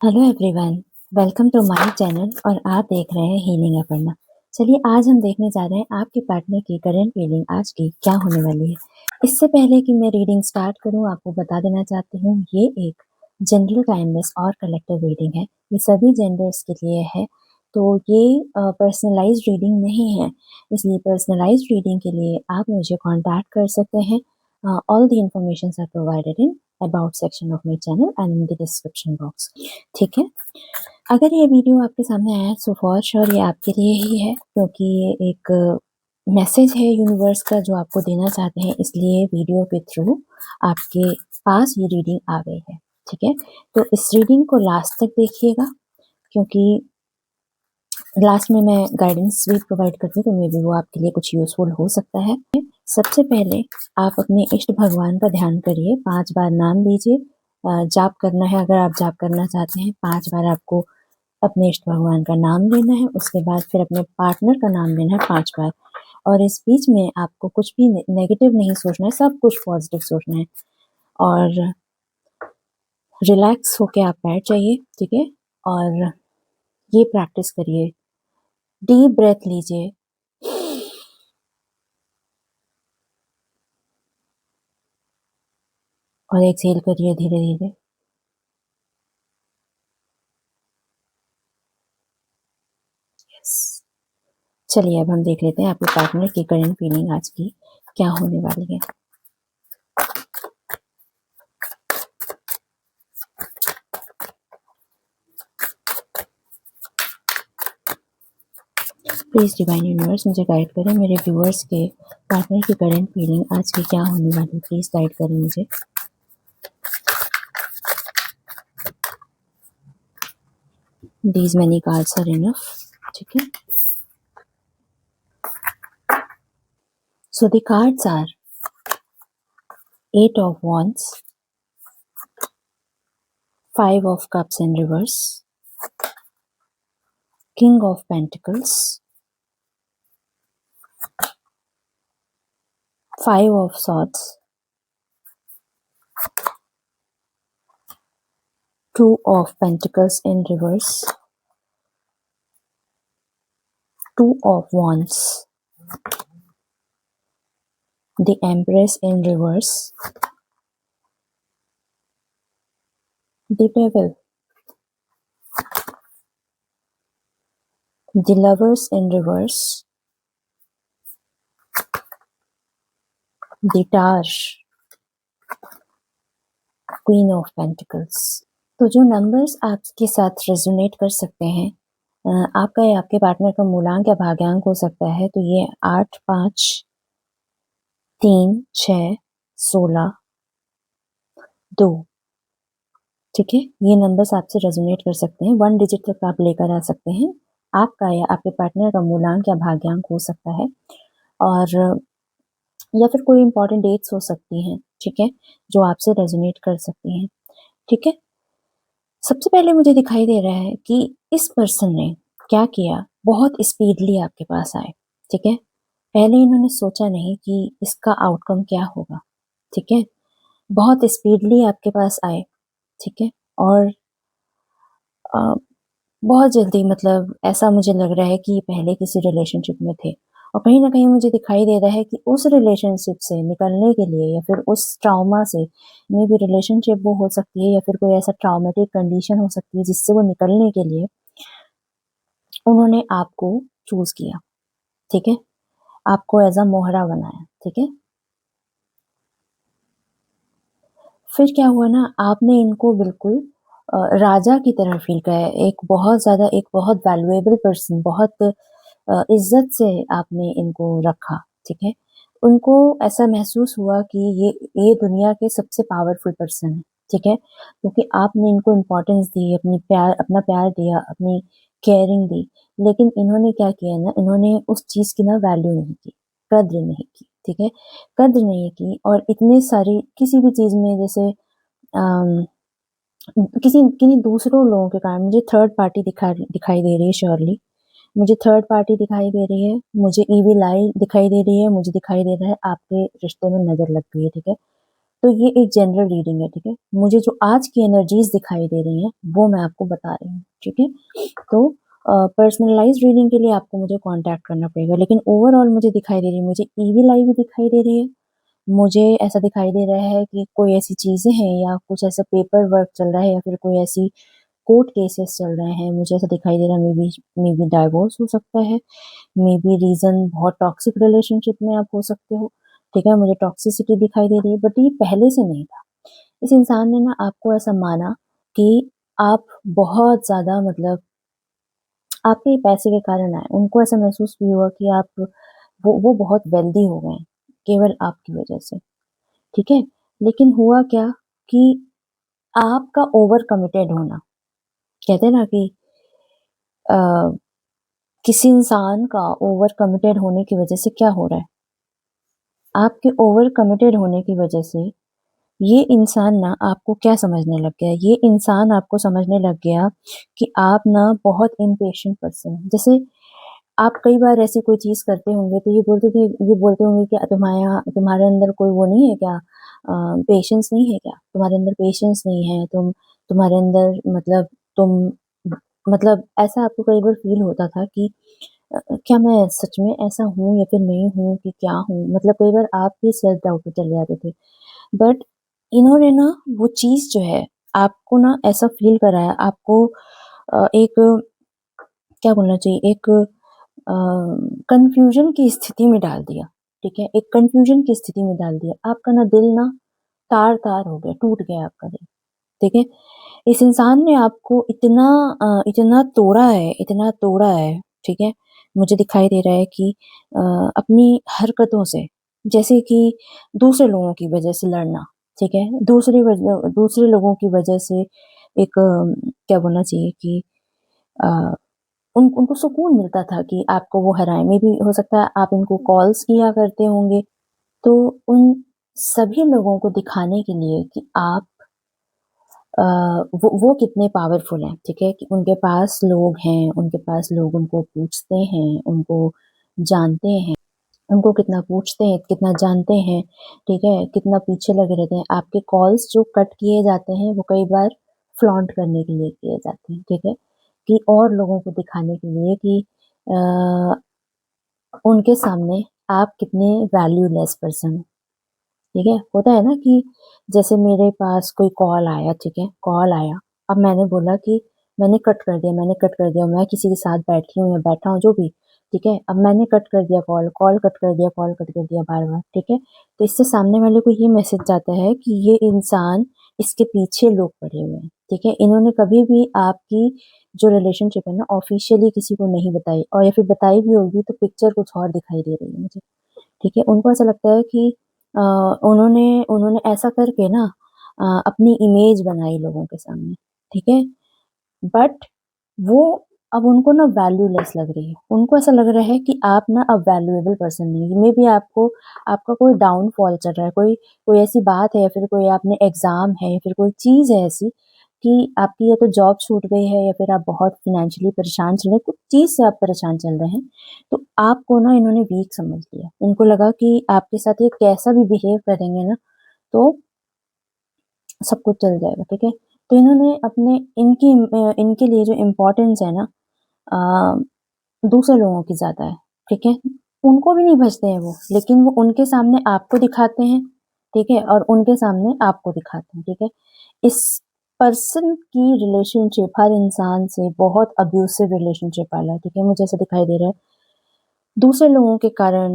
Hello everyone, welcome to my channel और आप देख रहे हैं हीलिंग अपर्णा। चलिए आज हम देखने जा रहे हैं आपके पार्टनर की करंट फीलिंग आज की क्या होने वाली है। इससे पहले कि मैं रीडिंग स्टार्ट करूं, आपको बता देना चाहती हूँ ये एक जनरल काइंडनेस और कलेक्टिव रीडिंग है। ये सभी जेंडर्स के लिए है, तो ये पर्सनलाइज्ड रीडिंग नहीं है। इसलिए पर्सनलाइज्ड रीडिंग के लिए आप मुझे कॉन्टैक्ट कर सकते हैं। All the information are provided in about section of my channel and in the description box. ठीक है, अगर ये वीडियो आपके सामने आया सो फॉर श्योर ये आपके लिए ही है, क्योंकि ये एक मैसेज है यूनिवर्स का जो आपको देना चाहते हैं, इसलिए वीडियो के थ्रू आपके पास ये रीडिंग आ गई है। ठीक है, तो इस रीडिंग को लास्ट तक देखिएगा, क्योंकि लास्ट में मैं गाइडेंस भी प्रोवाइड करती हूँ, तो मे बी वो आपके लिए कुछ यूजफुल हो सकता है। सबसे पहले आप अपने इष्ट भगवान का ध्यान करिए, 5 बार नाम लीजिए। जाप करना है, अगर आप जाप करना चाहते हैं 5 बार आपको अपने इष्ट भगवान का नाम लेना है। उसके बाद फिर अपने पार्टनर का नाम लेना है 5 बार, और इस बीच में आपको कुछ भी नेगेटिव नहीं सोचना है, सब कुछ पॉजिटिव सोचना है। और रिलैक्स होके आप बैठ जाइए। ठीक है, और ये प्रैक्टिस करिए। डीप ब्रेथ लीजिए और एक्सहेल करिए धीरे धीरे। यस, चलिए अब हम देख लेते हैं आपके पार्टनर की करंट फीलिंग आज की क्या होने वाली है। प्लीज डिवाइन यूनिवर्स मुझे गाइड करें, मेरे व्यूअर्स के पार्टनर की करंट फीलिंग आज की क्या होने वाली है। प्लीज गाइड करें मुझे। These many cards are enough. ठीक है, so the cards are 8 of wands, 5 of cups in reverse, king of pentacles, 5 of swords, 2 of pentacles in reverse, 2 of wands, the empress in reverse, the devil, the lovers in reverse, the tower, queen of pentacles। तो जो numbers आपके साथ resonate कर सकते हैं, आपका या आपके पार्टनर का मूलांक या भाग्यांक हो सकता है, तो ये 8, 5, 3, 6, 16, 2। ठीक है, ये नंबर्स आपसे रेजोनेट कर सकते हैं। 1 डिजिट तक आप लेकर आ सकते हैं। आपका या आपके पार्टनर का मूलांक या भाग्यांक हो सकता है, और या फिर कोई इंपॉर्टेंट डेट्स हो सकती हैं। ठीक है, जो आपसे रेजोनेट कर सकती हैं। ठीक है, सबसे पहले मुझे दिखाई दे रहा है कि इस पर्सन ने क्या किया, बहुत स्पीडली आपके पास आए। ठीक है, पहले इन्होंने सोचा नहीं कि इसका आउटकम क्या होगा। ठीक है, बहुत स्पीडली आपके पास आए। ठीक है, और बहुत जल्दी, मतलब ऐसा मुझे लग रहा है कि पहले किसी रिलेशनशिप में थे, और कहीं ना कहीं मुझे दिखाई दे रहा है कि उस रिलेशनशिप से निकलने के लिए या फिर उस ट्राउमा से, मे भी रिलेशनशिप वो हो सकती है या फिर कोई ऐसा ट्राउमेटिक कंडीशन हो सकती है जिससे वो निकलने के लिए उन्होंने आपको चूज किया। ठीक है, आपको एज अ मोहरा बनाया। ठीक है, फिर क्या हुआ ना, आपने इनको बिल्कुल राजा की तरह फील किया, एक बहुत ज्यादा, एक बहुत वैल्यूएबल पर्सन, बहुत इज्जत से आपने इनको रखा। ठीक है, उनको ऐसा महसूस हुआ कि ये दुनिया के सबसे पावरफुल पर्सन है। ठीक है, क्योंकि आपने इनको इम्पोर्टेंस दी, अपना प्यार दिया, अपनी केयरिंग दी। लेकिन इन्होंने क्या किया ना, इन्होंने उस चीज की ना वैल्यू नहीं की, कद्र नहीं की। ठीक है, कद्र नहीं की, और इतने सारी किसी भी चीज में, जैसे किसी किन्हीं दूसरों लोगों के कारण मुझे थर्ड पार्टी दिखाई दे रही है। श्योरली मुझे थर्ड पार्टी दिखाई दे रही है, मुझे ईविल आई दिखाई दे रही है, मुझे दिखाई दे रहा है आपके रिश्ते में नजर लग गई है। ठीक है, तो ये एक जनरल रीडिंग है, ठीक है। मुझे जो आज की एनर्जीज दिखाई दे रही हैं वो मैं आपको बता रही हूँ, ठीक है। तो पर्सनलाइज्ड रीडिंग के लिए आपको मुझे कांटेक्ट करना पड़ेगा, लेकिन ओवरऑल मुझे दिखाई दे रही है, मुझे ईविल आई भी दिखाई दे रही है। मुझे ऐसा दिखाई दे रहा है कि कोई ऐसी चीजें हैं या कुछ ऐसा पेपर वर्क चल रहा है या फिर कोई ऐसी कोर्ट केसेस चल रहे हैं। मुझे ऐसा दिखाई दे रहा है मे बी डाइवोर्स हो सकता है, मे बी रीजन बहुत टॉक्सिक रिलेशनशिप में आप हो सकते हो, ठीक है। मुझे टॉक्सिसिटी दिखाई दे रही है, बट ये पहले से नहीं था। इस इंसान ने ना आपको ऐसा माना कि आप बहुत ज्यादा मतलब आपके पैसे के कारण आए। उनको ऐसा महसूस भी हुआ कि आप वो बहुत वेल्दी हो गए हैं केवल आपकी वजह से, ठीक है। लेकिन हुआ क्या कि आपका ओवर कमिटेड होना, कहते हैं ना कि अ, किसी इंसान का ओवर कमिटेड होने की वजह से क्या हो रहा है, आपके ओवर कमिटेड होने की वजह से ये इंसान ना आपको क्या समझने लग गया, ये इंसान आपको समझने लग गया कि आप ना बहुत इम्पेशेंट पर्सन है। जैसे आप कई बार ऐसी कोई चीज करते होंगे तो ये बोलते होंगे कि तुम्हारे अंदर कोई वो नहीं है क्या, पेशेंस नहीं है क्या, तुम्हारे अंदर पेशेंस नहीं है, तुम्हारे अंदर मतलब तुम मतलब ऐसा आपको कई बार फील होता था कि क्या मैं सच में ऐसा हूँ या फिर नहीं हूँ कि क्या हूँ, मतलब कई बार आप भी सेल्फ डाउट में चले जाते थे। बट इन्होंने ना वो चीज जो है आपको ना ऐसा फील कराया, आपको एक क्या बोलना चाहिए, एक कंफ्यूजन की स्थिति में डाल दिया, ठीक है। एक कंफ्यूजन की स्थिति में डाल दिया, आपका ना दिल ना तार तार हो गया, टूट गया आपका दिल, ठीक है। इस इंसान ने आपको इतना तोड़ा है, इतना तोड़ा है, ठीक है। मुझे दिखाई दे रहा है कि अपनी हरकतों से, जैसे कि दूसरे लोगों की वजह से लड़ना, ठीक है। दूसरे लोगों की वजह से एक क्या बोलना चाहिए कि अ, उनको सुकून मिलता था कि आपको वो हराए। मे भी हो सकता है आप इनको कॉल्स किया करते होंगे, तो उन सभी लोगों को दिखाने के लिए कि आप वो कितने पावरफुल हैं, ठीक है। कि उनके पास लोग हैं, उनके पास लोग उनको पूछते हैं, उनको जानते हैं, उनको कितना पूछते हैं, कितना जानते हैं, ठीक है। कितना पीछे लगे रहते हैं। आपके कॉल्स जो कट किए जाते हैं वो कई बार फ्लॉन्ट करने के लिए किए जाते हैं, ठीक है। कि और लोगों को दिखाने के लिए कि उनके सामने आप कितने वैल्यूलेस पर्सन हो, ठीक है। होता है ना कि जैसे मेरे पास कोई कॉल आया, ठीक है, कॉल आया, अब मैंने बोला कि मैंने कट कर दिया, मैं किसी के साथ बैठी हूँ या बैठा हूँ जो भी, ठीक है। अब मैंने कट कर दिया कॉल कट कर दिया बार बार, ठीक है। तो इससे सामने वाले को ये मैसेज जाता है कि ये इंसान, इसके पीछे लोग पड़े हुए हैं, ठीक है। इन्होंने कभी भी आपकी जो रिलेशनशिप है ना ऑफिशियली किसी को नहीं बताई, और या फिर बताई भी होगी तो पिक्चर कुछ और दिखाई दे रही है मुझे, ठीक है। उनको ऐसा लगता है कि उन्होंने उन्होंने ऐसा करके ना अपनी इमेज बनाई लोगों के सामने, ठीक है। बट वो अब उनको ना वैल्यूलेस लग रही है, उनको ऐसा लग रहा है कि आप ना अब वैल्यूएबल पर्सन नहीं। मे बी आपको आपका कोई डाउनफॉल चल रहा है, कोई कोई ऐसी बात है या फिर कोई आपने एग्जाम है या फिर कोई चीज है ऐसी कि आपकी या तो जॉब छूट गई है या फिर आप बहुत फिनेंशियली परेशान चल रहे हैं, कुछ चीज से आप परेशान चल रहे हैं। तो आपको ना इन्होंने वीक समझ लिया, इनको लगा कि आपके साथ ये कैसा भी बिहेव करेंगे ना तो सब कुछ चल जाएगा, ठीक है। तो इन्होंने अपने इनके लिए जो इम्पोर्टेंस है ना दूसरे लोगों की ज्यादा है, ठीक है। उनको भी नहीं बचते हैं वो, लेकिन वो उनके सामने आपको दिखाते हैं, ठीक है, और उनके सामने आपको दिखाते हैं, ठीक है। इस पर्सन की रिलेशनशिप हर इंसान से बहुत अब्यूसिव रिलेशनशिप वाला है, ठीक है। मुझे ऐसा दिखाई दे रहा है दूसरे लोगों के कारण,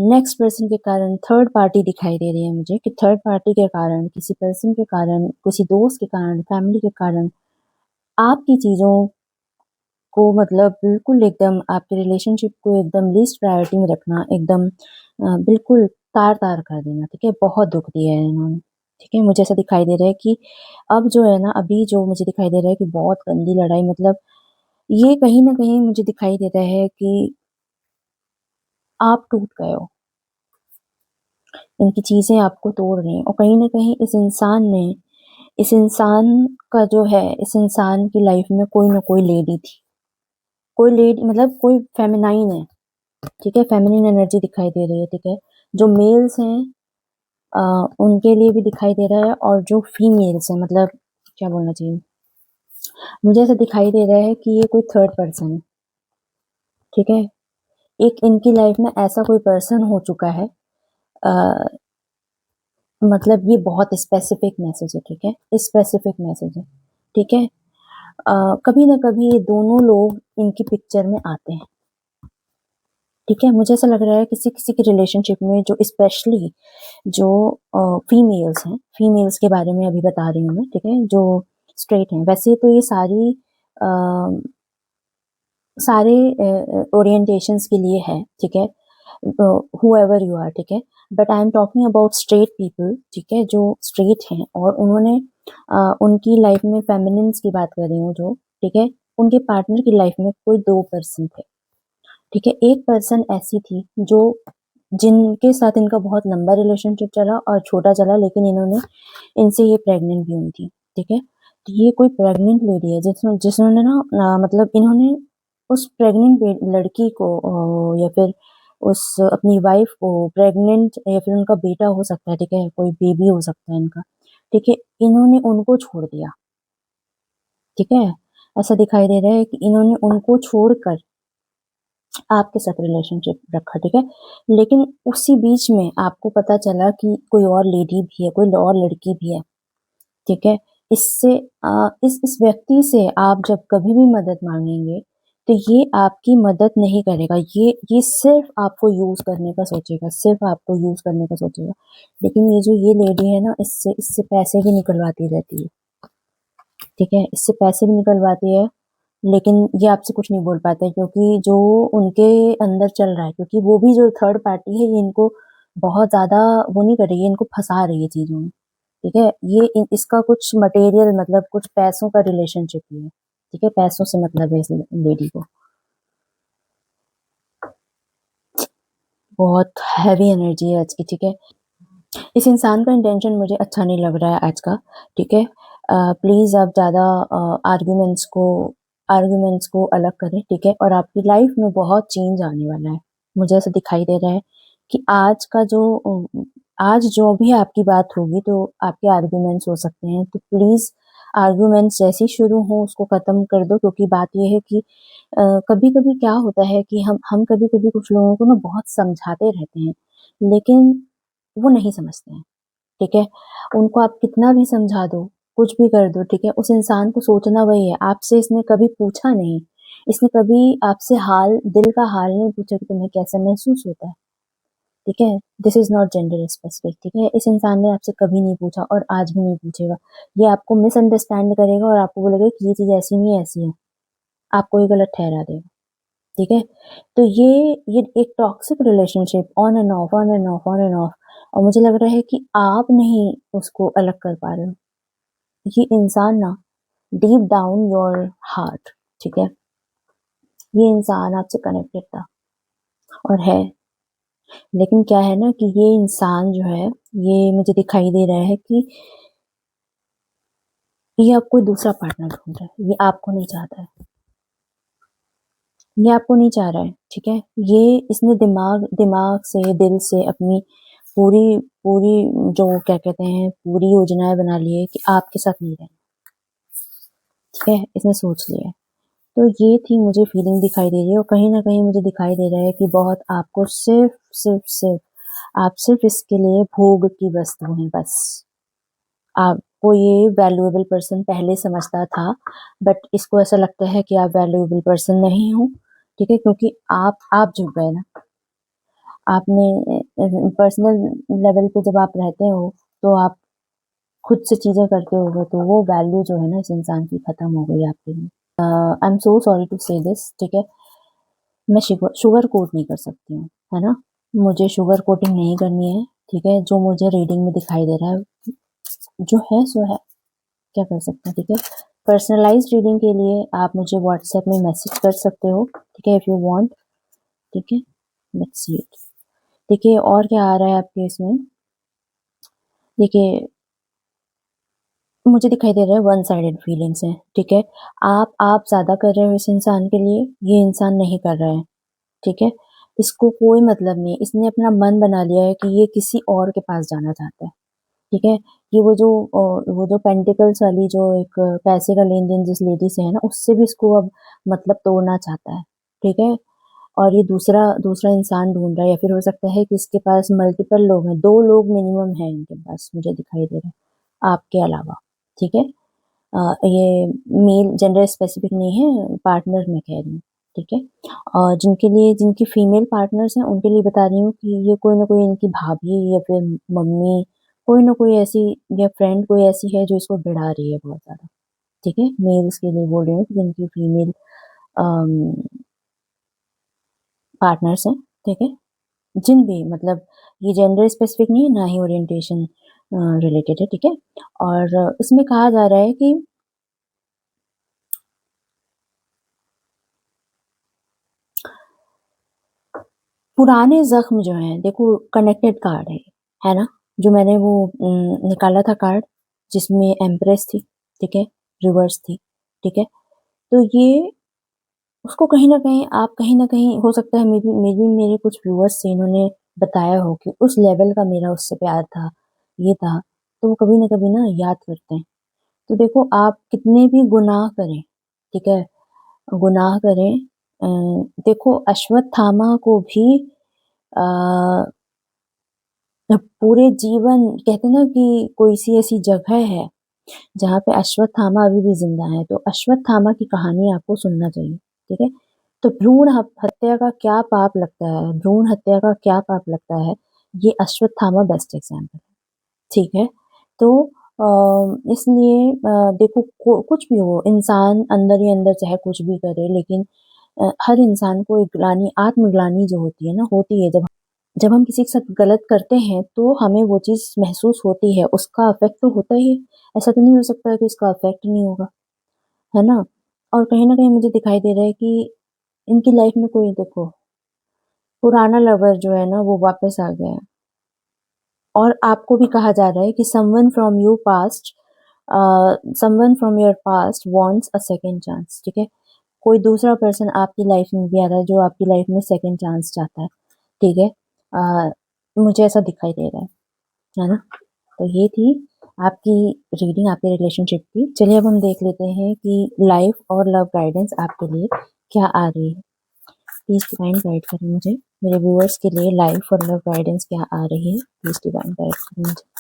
नेक्स्ट पर्सन के कारण, थर्ड पार्टी दिखाई दे रही है मुझे कि थर्ड पार्टी के कारण, किसी पर्सन के कारण, किसी दोस्त के कारण, फैमिली के कारण आपकी चीजों को मतलब बिल्कुल एकदम आपके रिलेशनशिप को एकदम लीस्ट प्रायोरिटी में रखना, एकदम बिल्कुल तार तार कर देना, ठीक है। बहुत दुख दिया है इन्होंने, ठीक है। मुझे ऐसा दिखाई दे रहा है कि अब जो है ना, अभी जो मुझे दिखाई दे रहा है कि बहुत गंदी लड़ाई, मतलब ये कहीं ना कहीं मुझे दिखाई देता है कि आप टूट गए हो, इनकी चीजें आपको तोड़ रही हैं, और कहीं ना कहीं इस इंसान का जो है, इस इंसान की लाइफ में कोई ना कोई लेडी थी, कोई लेडी मतलब कोई फेमिनाइन है, ठीक है। फेमिनिन एनर्जी दिखाई दे रही है, ठीक है। जो मेल्स हैं उनके लिए भी दिखाई दे रहा है, और जो फीमेल्स हैं, मतलब क्या बोलना चाहिए, मुझे ऐसा दिखाई दे रहा है कि ये कोई थर्ड पर्सन है, ठीक है। एक इनकी लाइफ में ऐसा कोई पर्सन हो चुका है, अ, मतलब ये बहुत स्पेसिफिक मैसेज है, ठीक है, स्पेसिफिक मैसेज है, ठीक है। कभी ना कभी ये दोनों लोग इनकी पिक्चर में आते हैं, ठीक है। मुझे ऐसा लग रहा है किसी किसी के रिलेशनशिप में, जो स्पेशली जो फीमेल्स हैं, फीमेल्स के बारे में अभी बता रही हूँ मैं, ठीक है, जो स्ट्रेट हैं। वैसे तो ये सारे ओरिएंटेशंस के लिए है, ठीक है, whoever you are, ठीक है। But I am talking about straight people, ठीक है, जो स्ट्रेट हैं और उन्होंने उनकी लाइफ में फेमिनिन्स की बात कर रही हूँ जो, ठीक है, उनके पार्टनर की लाइफ में कोई दो पर्सन थे, ठीक है। एक पर्सन ऐसी थी जो जिनके साथ इनका बहुत लंबा रिलेशनशिप चला और छोटा चला, लेकिन इन्होंने इनसे ये प्रेग्नेंट भी हुई थी, ठीक है। तो ये कोई प्रेग्नेंट लेडी है जिन्होंने ना मतलब इन्होंने उस प्रेग्नेंट लड़की को या फिर उस अपनी वाइफ को प्रेग्नेंट, या फिर उनका बेटा हो सकता है, ठीक है, कोई बेबी हो सकता है इनका, ठीक है, इन्होंने उनको छोड़ दिया, ठीक है। ऐसा दिखाई दे रहा है कि इन्होंने उनको छोड़कर आपके साथ रिलेशनशिप रखा, ठीक है। लेकिन उसी बीच में आपको पता चला कि कोई और लेडी भी है, कोई और लड़की भी है, ठीक है। इससे इस व्यक्ति से आप जब कभी भी मदद मांगेंगे, तो ये आपकी मदद नहीं करेगा, ये सिर्फ आपको यूज करने का सोचेगा, सिर्फ आपको यूज करने का सोचेगा। लेकिन ये जो ये लेडी है ना, इससे इससे पैसे भी निकलवाती रहती है, ठीक है, इससे पैसे भी निकलवाती है। लेकिन ये आपसे कुछ नहीं बोल पाते, क्योंकि जो उनके अंदर चल रहा है, क्योंकि वो भी जो थर्ड पार्टी है, ये इनको बहुत ज्यादा वो नहीं कर रही है, इनको फंसा रही है चीजों में, ठीक है। इसका कुछ मटेरियल, मतलब कुछ पैसों का रिलेशनशिप ही है, ठीक है, पैसों से मतलब है इस लेडी को। बहुत हैवी एनर्जी है आज की, ठीक है। इस इंसान का इंटेंशन मुझे अच्छा नहीं लग रहा है आज का, ठीक है। प्लीज आप ज्यादा आर्ग्यूमेंट्स को अलग करें, ठीक है, और आपकी लाइफ में बहुत चेंज आने वाला है। मुझे ऐसा दिखाई दे रहा है कि आज जो भी आपकी बात होगी, तो आपके आर्ग्यूमेंट्स हो सकते हैं, तो प्लीज आर्ग्यूमेंट्स जैसे ही शुरू हो उसको खत्म कर दो, क्योंकि बात यह है कि कभी कभी क्या होता है कि हम कभी कभी कुछ लोगों को ना बहुत समझाते रहते हैं, लेकिन वो नहीं समझते हैं, ठीक है। उनको आप कितना भी समझा दो, कुछ भी कर दो, ठीक है, उस इंसान को सोचना वही है, आपसे इसने कभी पूछा नहीं, इसने कभी आपसे दिल का हाल नहीं पूछा कि तुम्हें कैसा महसूस होता है, ठीक है। This is not gender specific, ठीक है। इस इंसान ने आपसे कभी नहीं पूछा और आज भी नहीं पूछेगा। ये आपको मिसअंडरस्टैंड करेगा और आपको बोलेगा कि ये चीज ऐसी नहीं ऐसी है, आपको ये गलत ठहरा देगा, ठीक है। तो ये एक toxic relationship, on end of, on end of, on end of, और मुझे लग रहा है कि आप नहीं उसको अलग कर पा रहे हो। ये इंसान ना, डीप डाउन योर हार्ट, ठीक है, ये इंसान आपसे कनेक्टेड था और है। लेकिन क्या है ना कि ये इंसान जो है, ये मुझे दिखाई दे रहा है कि ये अब कोई दूसरा पार्टनर ढूंढ रहा है, ये आपको नहीं चाहता है, ये आपको नहीं चाह रहा है, ठीक है। ये इसने दिमाग दिमाग से, दिल से अपनी पूरी पूरी जो क्या कहते हैं, पूरी योजनाएं बना ली है कि आपके साथ नहीं रहना, ठीक है, इसने सोच लिया है। तो ये थी मुझे फीलिंग दिखाई दे रही है, और कहीं ना कहीं मुझे दिखाई दे रहा है कि बहुत आपको सिर्फ सिर्फ सिर्फ आप सिर्फ इसके लिए भोग की वस्तु हैं बस। आपको ये वैल्यूएबल पर्सन पहले समझता था, बट इसको ऐसा लगता है कि आप वैल्यूएबल पर्सन नहीं हो, ठीक है, क्योंकि आप झुक गए ना। आपने पर्सनल लेवल पे जब आप रहते हो, तो आप खुद से चीजें करते हो, तो वो वैल्यू जो है ना इस इंसान की खत्म हो गई आपके लिए। I am so sorry to say this, ठीक है। मैं शुगर कोट नहीं कर सकती हूँ, है ना, मुझे शुगर कोटिंग नहीं करनी है, ठीक है। जो मुझे रीडिंग में दिखाई दे रहा है, जो है सो है, क्या कर सकते हैं, ठीक है। पर्सनलाइज्ड रीडिंग के लिए आप मुझे व्हाट्सएप में मैसेज कर सकते हो, ठीक है, इफ यू वांट, ठीक है। लेट्स सी इट, देखिए और क्या आ रहा है आपके इसमें। देखिए मुझे दिखाई दे रहा है वन साइडेड फीलिंग्स हैं, ठीक है। आप ज्यादा कर रहे हो इस इंसान के लिए, ये इंसान नहीं कर रहा है, ठीक है। इसको कोई मतलब नहीं, इसने अपना मन बना लिया है कि ये किसी और के पास जाना चाहता है, ठीक है। ये वो जो पेंटिकल्स वाली जो एक पैसे का लेन देन जिस लेडी से है ना, उससे भी इसको अब मतलब तोड़ना चाहता है, ठीक है। और ये दूसरा दूसरा इंसान ढूंढ रहा है, या फिर हो सकता है कि इसके पास मल्टीपल लोग हैं, 2 लोग मिनिमम हैं इनके पास, मुझे दिखाई दे रहा है आपके अलावा, ठीक है। ये मेल जेंडर स्पेसिफिक नहीं है, पार्टनर मैं कह रही हूँ, ठीक है। और जिनकी फीमेल पार्टनर्स हैं उनके लिए बता रही हूँ कि ये कोई ना कोई इनकी भाभी या फिर मम्मी, कोई ना कोई ऐसी, या फ्रेंड कोई ऐसी है जो इसको बिड़ा रही है बहुत ज्यादा, ठीक है। मेल्स के लिए बोल रही हूँ कि जिनकी फीमेल पार्टनर्स हैं, ठीक है। जिन भी मतलब ये जेंडर स्पेसिफिक नहीं है, ना ही ओरिएंटेशन रिलेटेड है, ठीक है। और इसमें कहा जा रहा है कि पुराने जख्म जो हैं, देखो कनेक्टेड कार्ड है ना, जो मैंने वो निकाला था कार्ड जिसमें एम्प्रेस थी, ठीक है, रिवर्स थी, ठीक है। तो ये उसको कहीं ना कहीं आप कहीं ना कहीं हो सकता है, मे बी मेरे कुछ व्यूअर्स से इन्होंने बताया हो कि उस लेवल का मेरा उससे प्यार था, ये था, तो वो कभी ना कभी ना याद करते हैं। तो देखो आप कितने भी गुनाह करें, ठीक है, गुनाह करें, देखो अश्वत्थामा को भी पूरे जीवन कहते हैं ना कि कोई सी ऐसी जगह है जहाँ पे अश्वत्थामा अभी भी जिंदा है, तो अश्वत्थामा की कहानी आपको सुनना चाहिए, ठीक है। तो भ्रूण हत्या का क्या पाप लगता है, भ्रूण हत्या का क्या पाप लगता है, ये अश्वत्थामा बेस्ट एग्जाम्पल है, ठीक है। तो इसलिए देखो कुछ भी हो, इंसान अंदर ही अंदर चाहे कुछ भी करे, लेकिन हर इंसान को एक ग्लानि, आत्मग्लानि जो होती है ना, होती है जब हम किसी के साथ गलत करते हैं तो हमें वो चीज महसूस होती है, उसका अफेक्ट तो होता ही है। ऐसा तो नहीं हो सकता कि उसका अफेक्ट नहीं होगा, है ना। और कहीं ना कहीं मुझे दिखाई दे रहा है कि इनकी लाइफ में कोई, देखो पुराना लवर जो है ना वो वापस आ गया है, और आपको भी कहा जा रहा है कि someone from your past wants a second chance, ठीक है। कोई दूसरा पर्सन आपकी लाइफ में भी आ रहा है जो आपकी लाइफ में सेकंड चांस चाहता है, ठीक है। मुझे ऐसा दिखाई दे रहा है ना। तो ये थी आपकी रीडिंग आपके रिलेशनशिप की। चलिए अब हम देख लेते हैं कि लाइफ और लव गाइडेंस आपके लिए क्या आ रही है। प्लीज डिवाइन गाइड करें मुझे, मेरे व्यूअर्स के लिए लाइफ और लव गाइडेंस क्या आ रही है, प्लीज डिवाइन गाइड करें मुझे।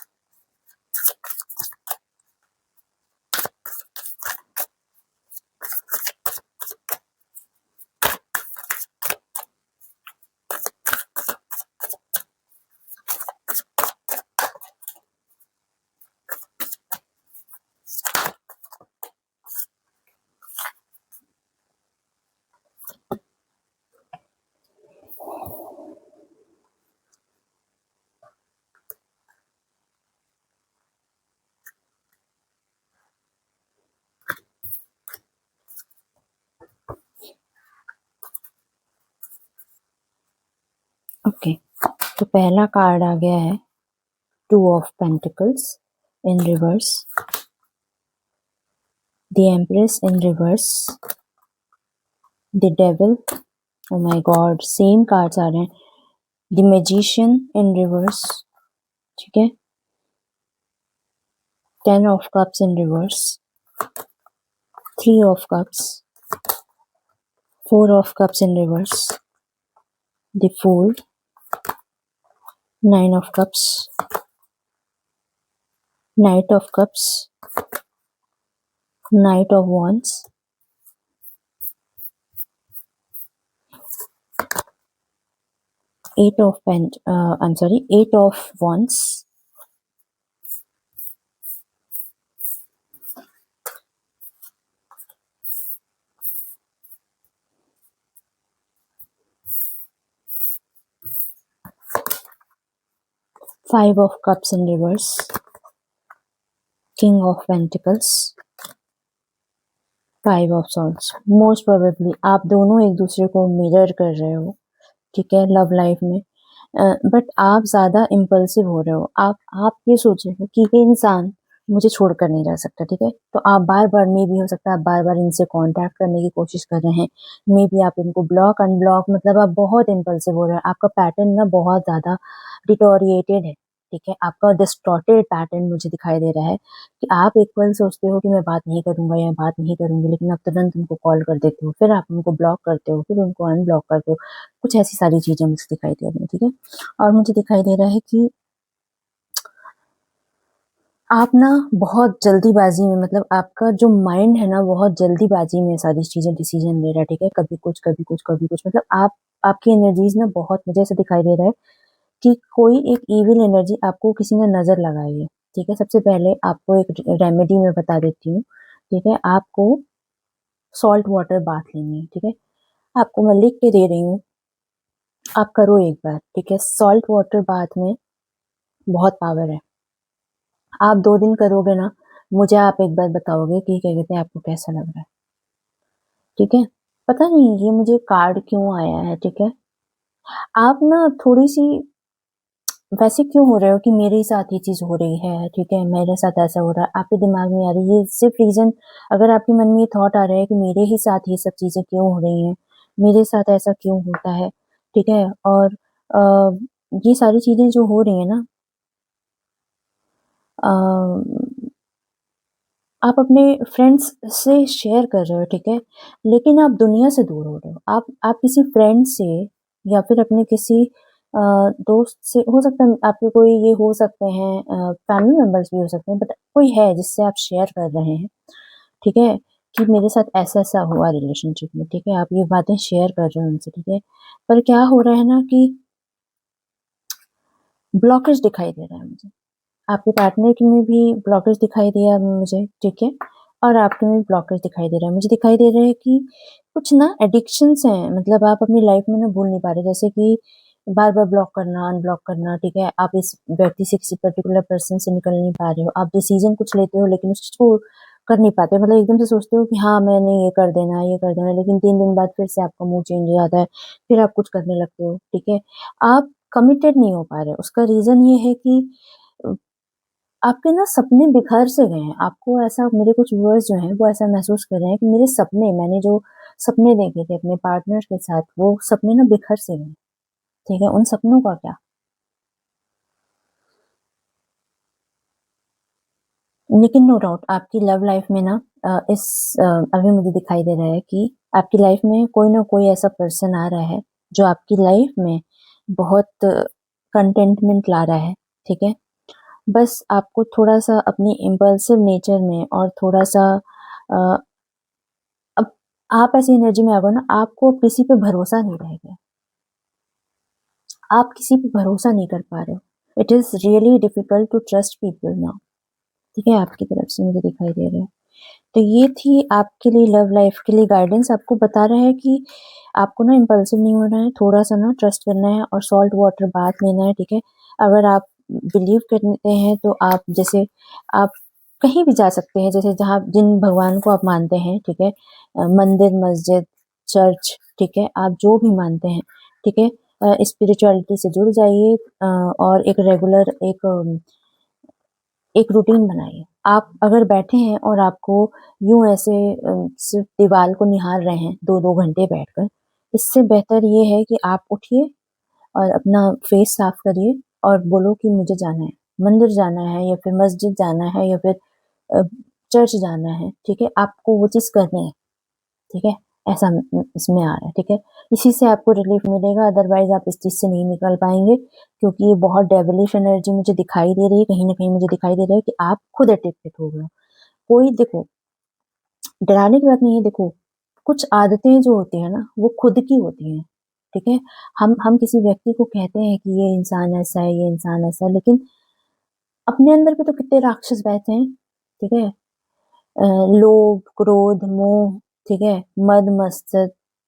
ओके, तो पहला कार्ड आ गया है 2 of pentacles in reverse, the empress in reverse, the devil, oh my god same cards आ रहे हैं, द मैजिशियन इन रिवर्स, ठीक है, 10 of cups in reverse, 3 of cups, 4 of cups in reverse, the fool, 9 of cups, knight of cups, knight of wands, 8 of wands, 5 of cups in reverse, King of Pentacles, 5 of Swords। Most probably आप दोनों एक दूसरे को mirror कर रहे हो, ठीक है, लव लाइफ में। बट आप ज्यादा इम्पल्सिव हो रहे हो, आप ये सोच रहे हो कि ये इंसान मुझे छोड़कर नहीं रह सकता, ठीक है? तो आप बार-बार मे बी हो सकता है आप बार-बार इनसे कॉन्टैक्ट करने की कोशिश कर रहे हैं। मे बी आप इनको ब्लॉक, अनब्लॉक मतलब आप बहुत इम्पल्सिव हो रहे हैं। आपका पैटर्न ना बहुत ज़्यादा डिटोरिएटेड है, ठीक है? आपका डिस्टॉर्टेड पैटर्न मुझे दिखाई दे रहा है कि आप एक पल सोचते हो कि मैं बात नहीं करूँगा या बात नहीं करूँगी, लेकिन आप तुरंत उनको कॉल कर देते हो, फिर आप उनको ब्लॉक करते हो, फिर उनको अनब्लॉक करते हो। कुछ ऐसी सारी चीज़ें मुझे दिखाई दे रही हैं, ठीक है? और मुझे दिखाई दे रहा है कि आप ना बहुत जल्दीबाज़ी में मतलब आपका जो माइंड है ना बहुत जल्दीबाज़ी में सारी चीज़ें डिसीज़न ले रहा है, ठीक है? कभी कुछ, कभी कुछ, कभी कुछ मतलब आपकी एनर्जीज़ ना बहुत मुझे ऐसा दिखाई दे रहा है कि कोई एक इविल एनर्जी आपको किसी ने नज़र लगाई है, ठीक है? सबसे पहले आपको एक रेमेडी मैं बता देती हूँ, ठीक है? आपको सॉल्ट वाटर बाथ लेनी है, ठीक है? आपको मैं लिख के दे रही हूँ, आप करो एक बार, ठीक है? सॉल्ट वाटर बाथ में बहुत पावर है। आप 2 दिन करोगे ना, मुझे आप एक बार बताओगे कि क्या कहते हैं आपको कैसा लग रहा है, ठीक है? पता नहीं ये मुझे कार्ड क्यों आया है, ठीक है? आप ना थोड़ी-सी वैसे क्यों हो रहे हो कि मेरे ही साथ ये चीज़ हो रही है, ठीक है? मेरे साथ ऐसा हो रहा है, आपके दिमाग में आ रही है, ये सिर्फ़ रीज़न अगर आपके मन में ये थॉट आ रहा है कि मेरे ही साथ ये सब चीज़ें क्यों हो रही हैं, मेरे साथ ऐसा क्यों होता है, ठीक है? और ये सारी चीज़ें जो हो रही हैं ना अ आप अपने फ्रेंड्स से शेयर कर रहे हो, ठीक है? लेकिन आप दुनिया से दूर हो रहे हो। आप किसी फ्रेंड से या फिर अपने किसी दोस्त से हो सकता है आपके कोई ये हो सकते हैं फैमिली मेंबर्स भी हो सकते हैं, बट कोई है जिससे आप शेयर कर रहे हैं, ठीक है? कि मेरे साथ ऐसा-ऐसा हुआ रिलेशनशिप में, ठीक है? आप ये बातें शेयर कर रहे हो उनसे, ठीक है? पर क्या हो रहा है ना कि ब्लॉकेज दिखाई दे रहा है मुझे। आपके पार्टनर की में भी ब्लॉकेज दिखाई दिया मुझे, ठीक है? और आपके में भी ब्लॉकेज दिखाई दे रहा है। मुझे दिखाई दे रहा है कि कुछ ना एडिक्शंस हैं, मतलब आप अपनी लाइफ में ना भूल नहीं पा रहे, जैसे कि बार-बार ब्लॉक करना, अनब्लॉक करना, ठीक है? आप इस व्यक्ति से किसी पर्टिकुलर पर्सन से निकल नहीं पा रहे हो। आप डिसीज़न कुछ लेते हो लेकिन उसको कर नहीं पाते, मतलब एकदम से सोचते हो कि हाँ, मैंने ये कर देना, लेकिन 3 दिन बाद फिर से आपका मूड चेंज हो जाता है, फिर आप कुछ करने लगते हो, ठीक है? आप कमिटेड नहीं हो पा रहे हो। उसका रीज़न ये है कि अ, आपके ना सपने बिखर से गए हैं। आपको ऐसा मेरे कुछ व्यूअर्स जो हैं, वो ऐसा महसूस कर रहे हैं कि मेरे सपने मैंने जो सपने देखे थे अपने पार्टनर के साथ, वो सपने ना बिखर से गए, ठीक है? उन सपनों का क्या? लेकिन नो डाउट आपकी लव लाइफ में ना अभी मुझे दिखाई दे रहा है कि आपकी लाइफ में कोई ना कोई ऐसा पर्सन आ रहा है, जो आपकी लाइफ में बहुत कंटेंटमेंट ला रहा है, ठीक है? बस आपको थोड़ा-सा अपनी इम्पल्सिव नेचर में और थोड़ा-सा अ, अब आप ऐसी एनर्जी में आ गए ना, आपको अब किसी पे भरोसा नहीं रह गया। आप किसी पे भरोसा नहीं कर पा रहे हो। It is really difficult to trust people now, ठीक है? आपकी तरफ से मुझे दिखाई दे रहा है। तो ये थी आपके लिए लव लाइफ के लिए गाइडेंस, आपको बता रहा है कि आपको ना इम्पल्सिव नहीं होना है, थोड़ा-सा ना ट्रस्ट करना है और सॉल्ट वाटर बाथ लेना है, ठीक है? अगर आप बिलीव करते हैं तो आप जैसे आप कहीं भी जा सकते हैं, जैसे जहाँ जिन भगवान को आप मानते हैं, ठीक है? मंदिर, मस्जिद, चर्च, ठीक है? आप जो भी मानते हैं, ठीक है? स्पिरिचुअलिटी से जुड़ जाइए और एक रेगुलर एक रूटीन बनाइए। आप अगर बैठे हैं और आपको यूँ ऐसे सिर्फ़ दीवार को निहार रहे हैं 2-2 घंटे बैठकर, इससे बेहतर ये है कि आप उठिए और अपना फेस साफ करिए और बोलो कि मुझे जाना है। मंदिर जाना है या फिर मस्जिद जाना है या फिर अ, चर्च जाना है, ठीक है? आपको वो चीज़ करनी है। ठीक है? ऐसा इसमें आ रहा है, ठीक है? इसी से आपको रिलीफ़ मिलेगा, अदरवाइज़ आप इस चीज़ से नहीं निकल पाएँगे क्योंकि ये बहुत डेविलिश एनर्जी मुझे दिखाई दे रही है, कहीं न कहीं मुझे दिखाई दे रहा है कि आप खुद एडिक्टेड हो गए हो। कोई देखो, डराने की बात नहीं है, देखो, कुछ आदतें जो होती हैं ना, वो खुद की होती हैं, ठीक है? हम किसी व्यक्ति को कहते हैं कि ये इंसान ऐसा है, ये इंसान ऐसा है, लेकिन अपने अंदर भी तो कितने राक्षस बैठे हैं, ठीक है? लोभ, क्रोध, मोह, ठीक है? मद, मत्सर,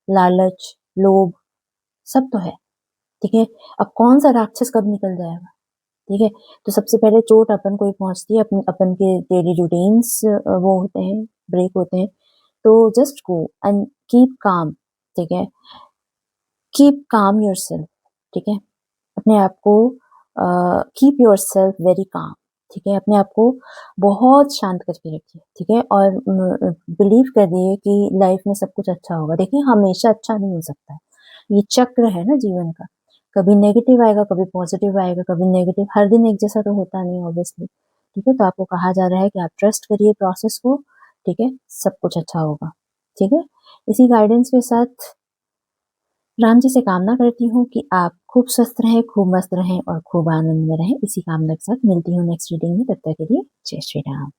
लालच, लोभ सब तो है, ठीक है? अब कौन-सा राक्षस कब निकल जाएगा, ठीक है? तो सबसे पहले चोट अपन को ही पहुँचती है, अपन अपन के डेली रूटीन्स वो होते हैं, ब्रेक होते हैं। तो just go and keep calm, ठीक है? कीप काम योरसेल्फ, ठीक है? अपने आप को कीप योरसेल्फ वेरी काम, ठीक है? अपने आप को बहुत शांत करके रखिए, ठीक है? और बिलीव करिए कि लाइफ में सब कुछ अच्छा होगा। देखिए, हमेशा अच्छा नहीं हो सकता है। ये चक्र है ना जीवन का, कभी नेगेटिव आएगा, कभी पॉजिटिव आएगा, कभी नेगेटिव, हर दिन एक जैसा तो होता नहीं ऑब्वियसली, ठीक है? तो आपको कहा जा रहा है कि आप ट्रस्ट करिए प्रोसेस को, ठीक है? सब कुछ अच्छा होगा, ठीक है? इसी गाइडेंस के साथ राम जी से कामना करती हूँ कि आप खूब स्वस्थ रहें, खूब मस्त रहें और खूब आनंद में रहें। इसी कामना के साथ मिलती हूँ नेक्स्ट रीडिंग में, तब तक के लिए जय श्री राम।